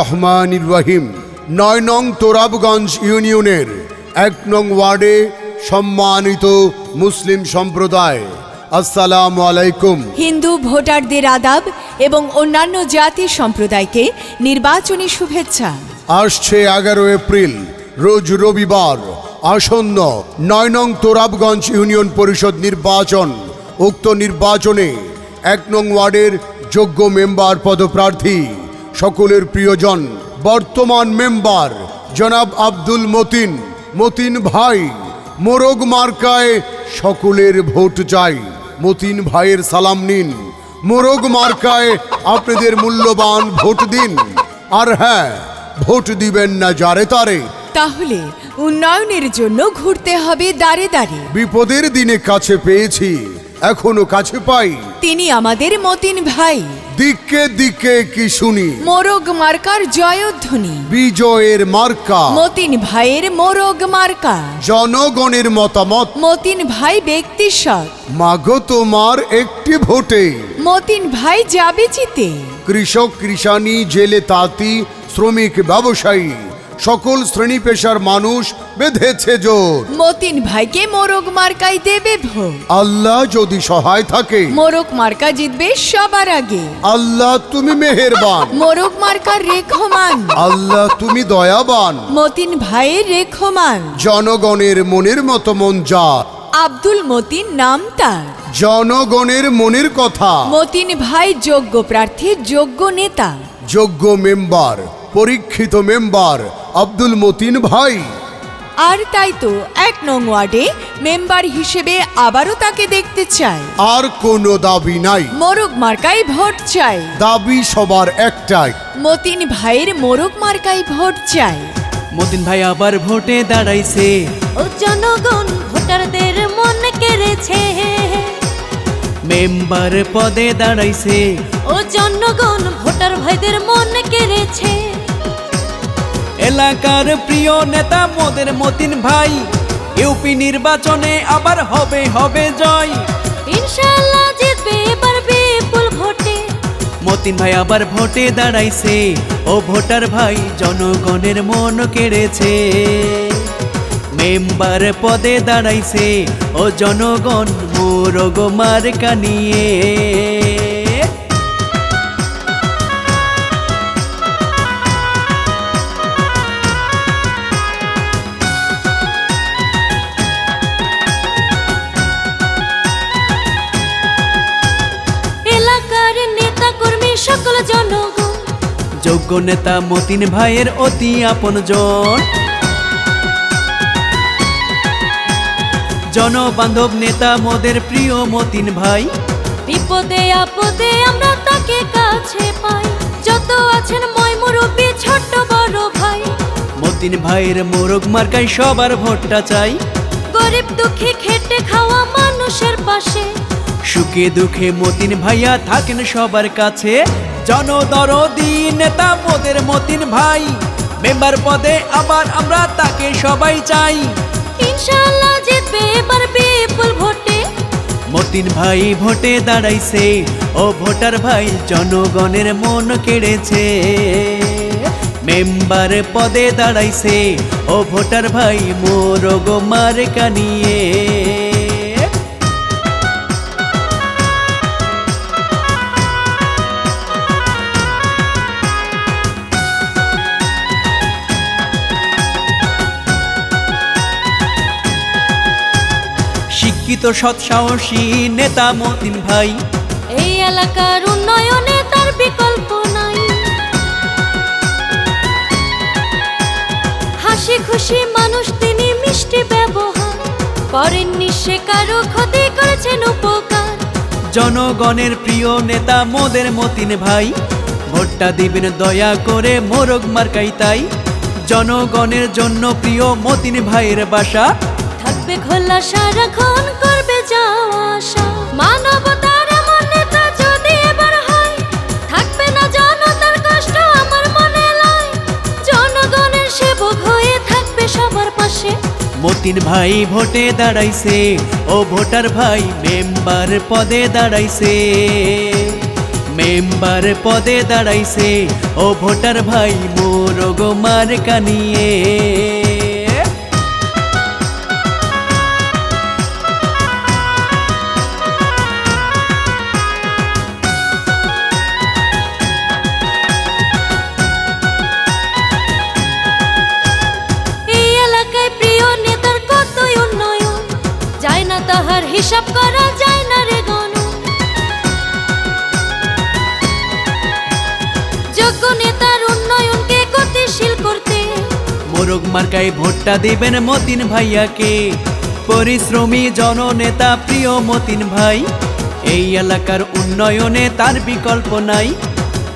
রহমানির রহিম ৯ নং তোরাবগঞ্জ ইউনিয়নের ১ নং ওয়ার্ডে সম্মানিত মুসলিম সম্প্রদায়, আসসালামু আলাইকুম। হিন্দু ভোটারদের আদাব এবং অন্যান্য জাতি সম্প্রদায়কে নির্বাচনী শুভেচ্ছা। আসছে ১১ এপ্রিল রোজ রবিবার আসন্ন ৯ নং তোরাবগঞ্জ ইউনিয়ন পরিষদ নির্বাচন। উক্ত নির্বাচনে ১ নং ওয়ার্ডের যোগ্য মেম্বার পদপ্রার্থী সকলের প্রিয়জন বর্তমান মেম্বার জনাব আব্দুল মতিন ভাই মোরগ মার্কায় সকলের ভোট চাই। মতিন ভাইয়ের সালাম নিন, মোরগ মার্কায় আপনাদের মূল্যবান ভোট দিন। আর হ্যাঁ, ভোট দিবেন না যারে তারে, তাহলে উন্নয়নের জন্য ঘুরতে হবে দাঁড়ে দাঁড়ে। বিপদের দিনে কাছে পেয়েছি, এখনো কাছে পাই, তিনি আমাদের মতিন ভাই। দিকে দিকে কি শুনি, মোরগ মার্কার জয়ধ্বনি, বিজয়ের মার্কা মতিন ভাইয়ের মোরগ মার্কা। জনগণের মতামত, মতিন ভাই ব্যক্তি সৎ, মাগো তোমার একটি ভোটে মতিন ভাই যাবে জিতে। কৃষক কৃষানি জেলে তাঁতি শ্রমিক ব্যবসায়ী সকল শ্রেণী পেশার মানুষ বেঁধেছে জোর। মতিন ভাইকে মোরগ মার্কাই দেবে ভোট। আল্লাহ যদি সহায় থাকে, মোরগ মার্কা জিতবে সবার আগে। আল্লাহ তুমি মেহেরবান, মোরগ মার্কার রেখমান, আল্লাহ তুমি দয়াবান। মতিন ভাইয়ের রেখমান, জনগণের মনের মতো মন যার, আব্দুল মতিন নাম তার। জনগণের মনের কথা, মতিন ভাই যোগ্য প্রার্থী, যোগ্য নেতা, যোগ্য মেম্বার, পরীক্ষিত মেম্বার আব্দুল মতিন ভাই। আর তাই তো ১ নং ওয়ার্ডে মেম্বার হিসেবে আবারও তাকে দেখতে চাই। আর কোনো দাবি নাই, মোরগ মার্কায় ভোট চাই। দাবি সবার একটাই, মতিন ভাইয়ের মোরগ মার্কায় ভোট চাই। মতিন ভাই আবার ভোটে দাঁড়াইছে, ও জনগণ ভোটারদের মন কেড়েছে। মেম্বার পদে দাঁড়াইছে, ও জনগণ ভোটার ভাইদের মন কেড়েছে। এলাকার প্রিয় নেতা মোদের মতিন ভাই। ইউপি নির্বাচনে আবার হবে জয়। ইনশাআল্লাহ জিতবে এবার বিপুল ভোটে। মতিন ভাই আবার ভোটে দাঁড়াইছে, ও ভোটার ভাই জনগণের মন কেড়েছে। মেম্বার পদে দাঁড়াইছে, ও জনগণ মোরগ মার্কা নিয়ে। এলাকার নেতা কর্মী সকল জনগণ যোগ্য নেতা মতিন ভাইয়ের অতি আপনজন। জনবান্ধব নেতা মোদের প্রিয় মতিন ভাই। বিপদে আপদে আমরা তাকে কাছে পাই। যত আছেন ময় মুরব্বী ছোট বড় ভাই, মতিন ভাইয়ের মোরগ মার্কায় সবার ভোটটা চাই। গরিব দুঃখী খেটে খাওয়া মানুষের পাশে, সুখে দুঃখে মতিন ভাইয়া থাকেন সবার কাছে। জনদরদি নেতা মোদের মতিন ভাই। মেম্বার পদে আবার আমরা তাকে সবাই চাই। ইনশাআল্লাহ জিতবে এবার বিপুল ভোটে। মতিন ভাই ভোটে দাঁড়াইছে, ও ভোটার ভাই জনগণের মন কেড়েছে। মেম্বার পদে দাঁড়াইছে, ও ভোটার ভাই মোরগ মার্কা নিয়ে। শিক্ষিত সৎ সাহসী নেতা মতিন ভাই। এই এলাকার উন্নয়নে তার বিকল্প নাই। হাসি খুশি মানুষ তিনি, মিষ্টি ব্যবহার করেননি সে কারো ক্ষতি, করেছেন উপকার। জনগণের প্রিয় নেতা মোদের মতিন ভাই। ভোটটা দিবেন দয়া করে মোরগ মার্কাই তাই। জনগণের জন্য প্রিয় মতিন ভাইয়ের বাসা। থাকবে খোলা সারাক্ষণ, করবে যাওয়া আসা। মানবতার এমন নেতা যদি এবার হয়, থাকবে না জনতার কষ্ট আমার মনে লয়। জনগণের সেবক হয়ে থাকবে সবার পাশে। মতিন ভাই ভোটে দাঁড়াইছে, ও ভোটার ভাই মেম্বার পদে দাঁড়াইছে। মেম্বার পদে দাঁড়াইছে ও ভোটার ভাই মোরগ মার্কা নিয়ে। এই এলাকায় প্রিয় নেতার কতই উন্নয়ন, যায় না তাহার হিসাব করা যায় না রে গণ। যোগ্য নেতার উন্নয়নকে গতিশীল করতে মোরগ মার্কায় ভোটটা দিবেন মতিন ভাইয়াকে। পরিশ্রমী জননেতা প্রিয় মতিন ভাই, এই এলাকার উন্নয়নে তার বিকল্প নাই।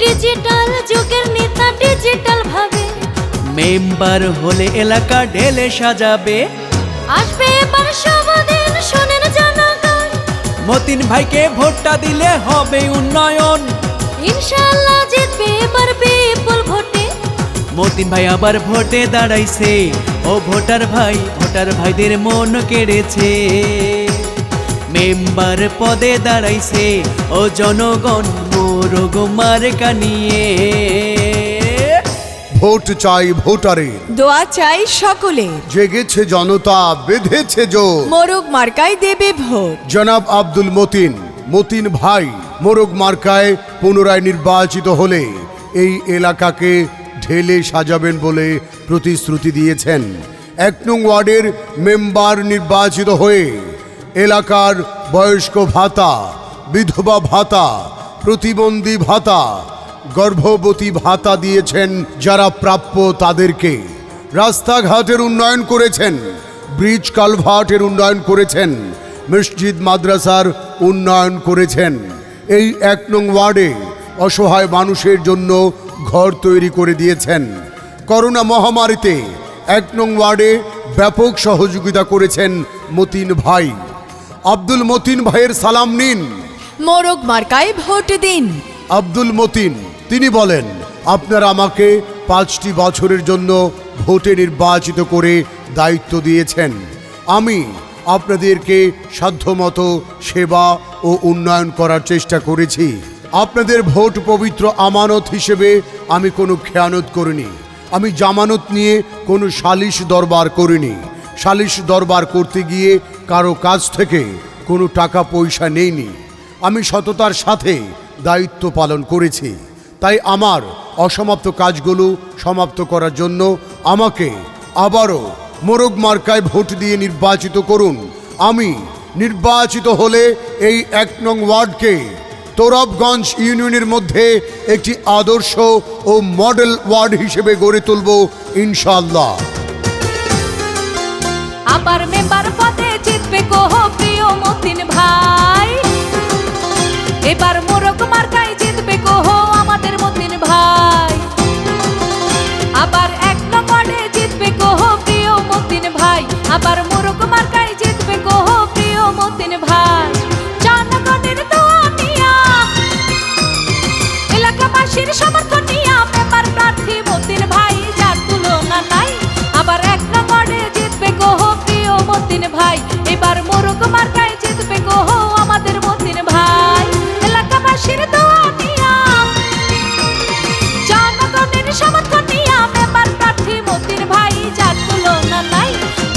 ডিজিটাল যুগের নেতা ডিজিটাল ভাবে মেম্বার হলে এলাকা ঢেলে সাজাবে। আসবে এবার শুভদিন, শোনেন জনগণ, মতিন ভাইকে ভোটটা দিলে হবে উন্নয়ন। ইনশাআল্লাহ জিতবে এবার বিপুল ভোটে। মতিন ভাই আবার ভোটে দাঁড়াইছে ও ভোটার ভাইদের মন কেড়েছে। মেম্বার পদে দাঁড়াইছে ও জনগণ মোরগ মার্কা নিয়ে। ভোট চাই ভোটারে, দোয়া চাই সকলে, জেগেছে জনতা বেঁধেছে জোর। মোরগ মার্কায় দেবে ভোট। জনাব আব্দুল মতিন ভাই মোরগ মার্কায় পুনরায় নির্বাচিত হলে এই এলাকাকে ঢেলে সাজাবেন বলে প্রতিশ্রুতি দিয়েছেন। 1 নং ওয়ার্ডের মেম্বার নির্বাচিত হয়ে এলাকার বয়স্ক ভাতা, বিধবা ভাতা, প্রতিবন্ধী ভাতা, গর্ভবতী ভাতা দিয়েছেন যারা প্রাপ্য তাদেরকে। রাস্তাঘাটের উন্নয়ন করেছেন, ব্রিজ কালভার্টের উন্নয়ন করেছেন, মসজিদ মাদ্রাসার উন্নয়ন করেছেন। এই 1 নং ওয়ার্ডে অসহায় মানুষের জন্য ঘর তৈরি করে দিয়েছেন। করোনা মহামারীতে 1 নং ওয়ার্ডে ব্যাপক সহযোগিতা করেছেন মতিন ভাই। আব্দুল মতিন ভাইয়ের সালাম নিন। মোরগ মার্কায় ভোট দিন। আব্দুল তিনি বলেন, আপনারা আমাকে 5টি বছরের জন্য ভোটে নির্বাচিত করে দায়িত্ব দিয়েছেন। আমি আপনাদেরকে সাধ্যমতো সেবা ও উন্নয়ন করার চেষ্টা করেছি। আপনাদের ভোট পবিত্র আমানত হিসেবে আমি কোনো খেয়ানত করিনি। আমি জামানত নিয়ে কোনো সালিশ দরবার করিনি। সালিশ দরবার করতে গিয়ে কারো কাছ থেকে কোনো টাকা পয়সা নেইনি। আমি সততার সাথে দায়িত্ব পালন করেছি। তাই আমার অসমাপ্ত কাজগুলো সমাপ্ত করার জন্য আমাকে আবারও মোরগ মার্কায় ভোট দিয়ে নির্বাচিত করুন। আমি নির্বাচিত হলে এই 1 নং ওয়ার্ডকে তোরাবগঞ্জ ইউনিয়নের মধ্যে একটি আদর্শ ও মডেল ওয়ার্ড হিসেবে গড়ে তুলব ইনশাআল্লাহ। আবার মেম্বার পদে জিতবে কোহ প্রিয় মতিন ভাই। এবার মোরগ মার্কায় জিতবে কোহ আমাদের মতিন ভাই। আবার 1 নং ওয়ার্ডে জিতবে কোহ প্রিয় মতিন ভাই। আবার মোরগ মার্কায় জিতবে কোহ প্রিয় মতিন ভাই। জনগণের দোয়া নিয়া, এলাকাবাসীর সমর্থন নিয়া মেম্বার প্রার্থী মতিন ভাই, যার তুলনা নাই। আবার 1 নং ওয়ার্ডে জিতবে কোহ প্রিয় মতিন ভাই। এবার মোরগ মার্কায় জিতবে কোহ আমাদের মতিন ভাই। এলাকাবাসীর দোয়া নিয়া, জনগণের সমর্থন নিয়া মেম্বার প্রার্থী মতিন ভাই, যার তুলনা নাই।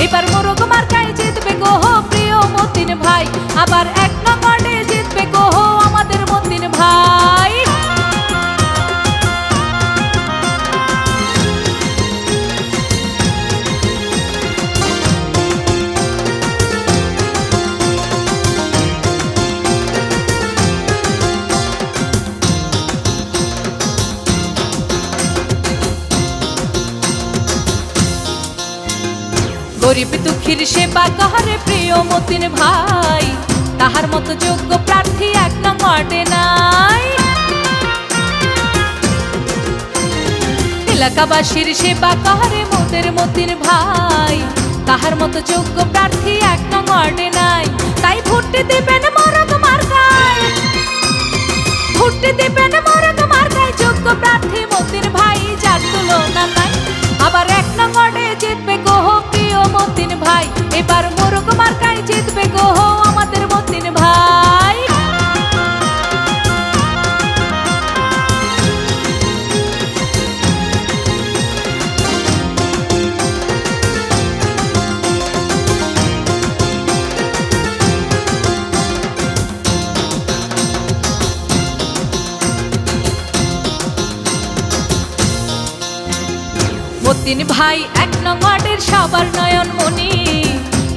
এবার মোরগ মার্কায় জিতবে কোহ প্রিয় মতিন ভাই। আবার 1 নং ওয়ার্ডে জিতবে কোহ আমাদের মতিন ভাই। গরিব দুঃখীর সেবা করে প্রিয় মতিন ভাই, তাহার মতো যোগ্য প্রার্থী 1 নং ওয়ার্ডে নাই। এলাকাবাসীর সেবা করে মোদের মতিন ভাই, তাহার মতো যোগ্য প্রার্থী 1 নং ওয়ার্ডে নাই। তাই ভোট দেবেন মোরগ মার্কায়, ভোট দেবেন মোরগ মার্কায়, যোগ্য প্রার্থী মতিন ভাই, যার তুলনা নাই। আবার 1 নং ওয়ার্ডে জিতবে কোহ প্রিয় মতিন ভাই। এবার মোরগ মার্কায় জিতবে কোহ আমাদের মতিন ভাই। মতিন ভাই 1 নং ওয়ার্ডের সবার নয়ন মনি,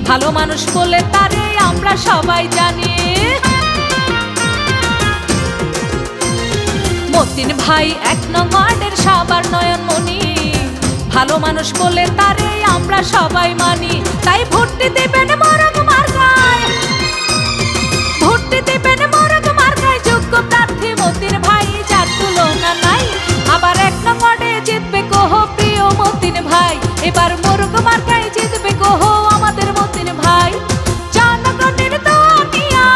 ভালো মানুষ বলে তারে আমরা সবাই জানি। মতিন ভাই 1 নং ওয়ার্ডের সবার নয়ন মনি, ভালো মানুষ বলে তারে আমরা সবাই মানি। তাই ভোট দেবেন মোরগ মার্কায়, ভোট দেবেন মোরগ মার্কায়, যোগ্য প্রার্থী মতিন ভাই, যার তুলনা নাই। আবার 1 নং ওয়ার্ডে জিতবে কোহ প্রিয় মতিন ভাই, এবার মোরগ মার্কায় জিতবে কোহ আমাদের মতিন ভাই। জনগণের দোয়া নিয়া,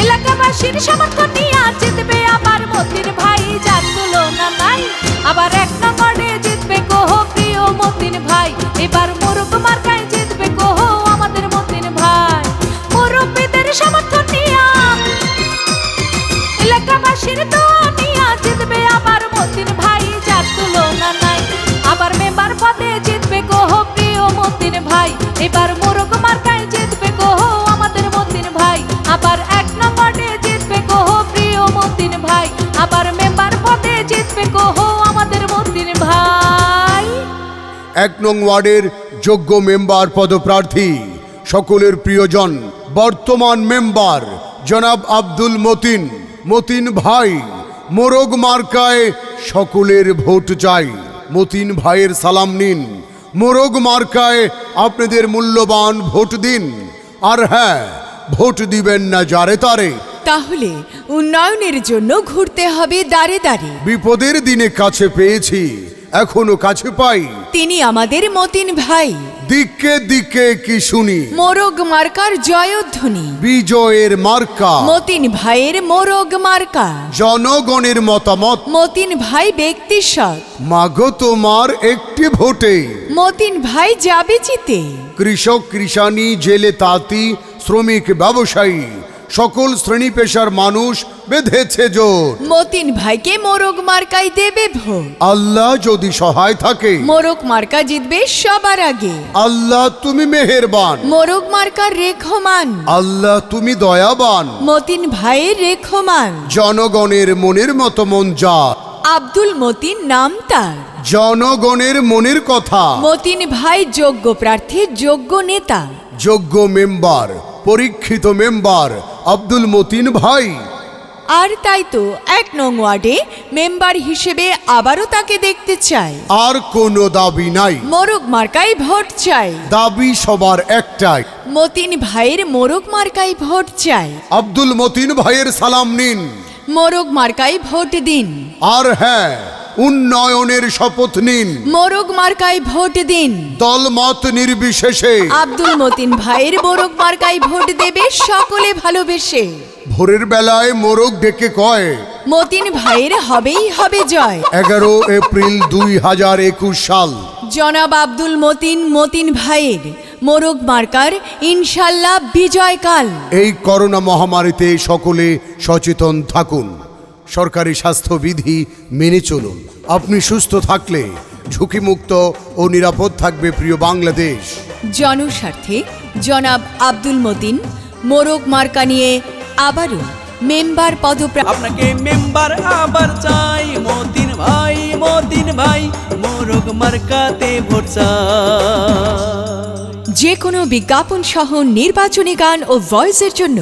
এলাকাবাসীর সমর্থন নিয়া জিতবে আবার মতিন ভাই, যার তুলনা নাই। আবার 1 নং ওয়ার্ডে জিতবে কোহ প্রিয় মতিন ভাই, এবার মোরগ মার্কায় জিতবে কোহ আমাদের মতিন ভাই। মুরব্বীদের সমর্থন নিয়া, এলাকাবাসীর দোয়া নিয়া জিতবে আবার মতিন ভাই, যার তুলনা নাই। আবার মেম্বার পদে জিতবে কোহ প্রিয় মতিন ভাই, এবার মোরগ মার্কায় জিতবে কোহ আমাদের মতিন ভাই। আবার 1 নং ওয়ার্ডে জিতবে কোহ প্রিয় মতিন ভাই, আবার মেম্বার পদে জিতবে কোহ আমাদের মতিন ভাই। 1 নং ওয়ার্ডের যোগ্য মেম্বার পদপ্রার্থী সকলের প্রিয়জন বর্তমান মেম্বার জনাব আব্দুল মতিন, মতিন ভাই। মোরগ মার্কায় সকলের ভোট চাই, মতিন ভাইয়ের সালাম নিন, মোরগ মার্কায় আপনাদের মূল্যবান ভোট দিন। আর হ্যাঁ, ভোট দিবেন না যারে তারে। তাহলে উন্নয়নের জন্য ঘুরতে হবে দাঁড়ে দাঁড়ে। বিপদের দিনে কাছে পেয়েছি, এখনো কাছে পাই, তিনি আমাদের মতিন ভাই। দিকে দিকে কি শুনি, মোরগ মার্কার জয়ধ্বনি, বিজয়ের মার্কা মতিন ভাইয়ের মোরগ মার্কা। জনগণের মতামত, মতিন ভাই ব্যক্তি সৎ, মাগো তোমার একটি ভোটে মতিন ভাই যাবে জিতে। কৃষক, কৃষানি, জেলে, তাঁতি, শ্রমিক, ব্যবসায়ী, সকল শ্রেণী পেশার মানুষ বেঁধেছে জোর। মতিন ভাইকে মোরগ মার্কায় দেবে ভোট। আল্লাহ যদি সহায় থাকে, মোরগ মার্কা জিতবে সবার আগে। আল্লাহ তুমি মেহেরবান, মোরগ মার্কার রেখমান, আল্লাহ তুমি দয়াবান। মতিন ভাইয়ের রেখমান, জনগণের মনের মতো মন যার, আব্দুল মতিন নাম তার। জনগণের মনের কথা, মতিন ভাই যোগ্য প্রার্থী, যোগ্য নেতা, যোগ্য মেম্বার, পরীক্ষিত মেম্বার আব্দুল মতিন ভাই। আর তাই তো 1 নং ওয়ার্ডে মেম্বার হিসেবে আবারও তাকে দেখতে চাই। আর কোনো দাবি নাই, মোরগ মার্কায় ভোট চাই, দাবি সবার একটাই, মতিন ভাইয়ের মোরগ মার্কায় ভোট চাই। আব্দুল মতিন ভাইয়ের সালাম নিন, মোরগ মার্কায় ভোট দিন। আর হ্যাঁ, উন্নয়নের শপথ নিন, মোরগ মার্কায় ভোট দিন। দলমত নির্বিশেষে আব্দুল মতিন ভাইয়ের মোরগ মার্কায় ভোট দেবে সকলে ভালোবেসে। ভোরের বেলায় মোরগ ডেকে কয়, মতিন ভাইয়ের হবেই হবে জয়। 11 এপ্রিল 2021 সাল। জনাব আব্দুল মতিন, মতিন ভাইয়ের মোরগ মার্কার ইনশাল্লাহ বিজয়কাল। এই করোনা মহামারীতে সকলে সচেতন থাকুন, সরকারি স্বাস্থ্যবিধি মেনে চলুন। আপনি সুস্থ থাকলে ঝুঁকিমুক্ত ও নিরাপদ থাকবে প্রিয় বাংলাদেশ। জনস্বার্থে জনাব আব্দুল মতিন মোরগ মার্কা নিয়ে আবারও মেম্বার পদপ্রার্থী। আপনাকে মেম্বার আবার চাই মতিন ভাই, মতিন ভাই, মোরগ মার্কাতে ভোট চাই। যে কোনো বিজ্ঞাপন সহ নির্বাচনী গান ও ভয়েসের জন্য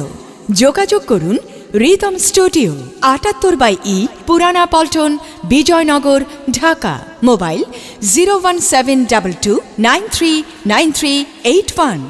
যোগাযোগ করুন রিদম স্টুডিও, 78/E, পুরানা পল্টন, বিজয়নগর, ঢাকা। মোবাইল 01722939381।